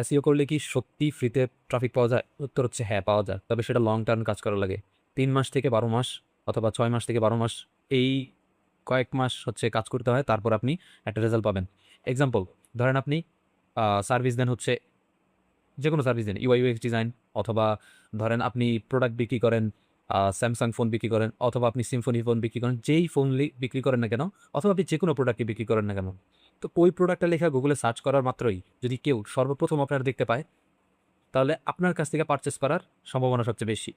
SEO করলে কি সত্যি ফ্রিতে ট্রাফিক পাওয়া যায়? উত্তর হচ্ছে হ্যাঁ, পাওয়া যায়। তবে সেটা লং টার্ম কাজ করা লাগে। 3 মাস থেকে 12 মাস অথবা 6 মাস থেকে 12 মাস, এই কয়েক মাস হচ্ছে কাজ করতে হয়, তারপর আপনি একটা রেজাল্ট পাবেন। এক্সাম্পল, ধরেন আপনি সার্ভিস দেন হচ্ছে, যে কোনো সার্ভিস দেন, ইউআই ইউএক্স ডিজাইন, অথবা ধরেন আপনি প্রোডাক্ট বিক্রি করেন, স্যামসাং ফোন বিক্রি করেন, অথবা আপনি সিম্ফনি ফোন বিক্রি করেন, যেই ফোন বিক্রি করেন না কেন, অথবা আপনি যে কোনো প্রোডাক্টকে বিক্রি করেন না কেন, তো ওই প্রোডাক্টটা লেখা গুগলে সার্চ করার মাত্রই যদি কেউ সর্বপ্রথম আপনার দেখতে পায়, তাহলে আপনার কাছ থেকে পারচেস করার সম্ভাবনা সবচেয়ে বেশি।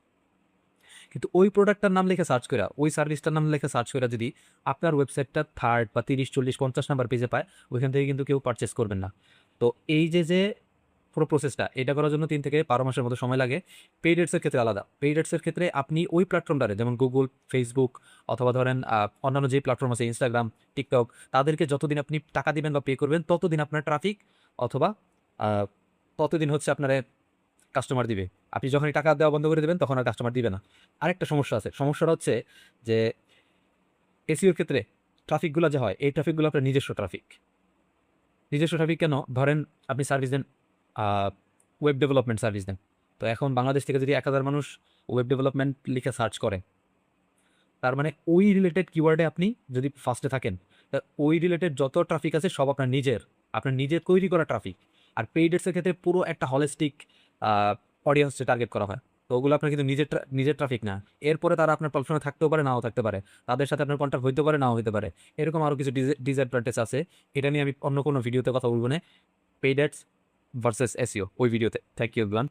কিন্তু ওই প্রোডাক্টটার নাম লিখে সার্চ করা, ওই সার্ভিসটার নাম লিখে সার্চ করা যদি আপনার ওয়েবসাইটটা থার্ড বা 30, 40, 50 নাম্বার পেজে পায়, ওইখান থেকে কিন্তু কেউ পারচেস করবেন না। তো এই যে যে পুরো প্রসেসটা, এটা করার জন্য 3 থেকে 12 মাসের মতো সময় লাগে। পেইড এডসের ক্ষেত্রে আলাদা। পেইড এডসের ক্ষেত্রে আপনি ওই প্ল্যাটফর্মটারে, যেমন গুগল, ফেসবুক, অথবা ধরেন অন্যান্য যে প্ল্যাটফর্ম আছে, ইনস্টাগ্রাম, টিকটক, তাদেরকে যতদিন আপনি টাকা দিবেন বা পে করবেন, ততদিন আপনার ট্রাফিক অথবা আহ, ততদিন হচ্ছে আপনার কাস্টমার দিবে। আপনি যখনই টাকা দেওয়া বন্ধ করে দেবেন, তখন আর কাস্টমার দিবে না। আরেকটা সমস্যা আছে, সমস্যাটা হচ্ছে যে এসইওর ক্ষেত্রে ট্রাফিকগুলো যে হয়, এই ট্রাফিকগুলো আপনার নিজস্ব ট্রাফিক। নিজস্ব ট্রাফিক কেন? ধরেন আপনি সার্ভিস দেন, ওয়েব ডেভেলপমেন্ট সার্ভিস দেন। তো এখন বাংলাদেশ থেকে যদি 1,000 মানুষ ওয়েব ডেভেলপমেন্ট লিখে সার্চ করে, তার মানে ওই রিলেটেড কিওয়ার্ডে আপনি যদি ফার্স্টে থাকেন, তা ওই রিলেটেড যত ট্রাফিক আছে সব আপনার নিজের তৈরি করা ট্রাফিক। আর পেইডের ক্ষেত্রে পুরো একটা হলিস্টিক অডিয়েন্সে টার্গেট করা হয়। তো ওগুলো আপনার কিন্তু নিজের ট্রাফিক না। এরপরে তারা আপনার প্ল্যাটফর্মে থাকতেও পারে, নাও থাকতে পারে। তাদের সাথে আপনার কন্ট্যাক্ট হইতে পারে, নাও হইতে পারে। এরকম আরও কিছু ডিসঅ্যাডভান্টেজ আছে। এটা নিয়ে আমি অন্য কোনো ভিডিওতে কথা বলবো না। পেইড অ্যাডস ভার্সেস এসইও, ওই ভিডিওতে। Thank you everyone.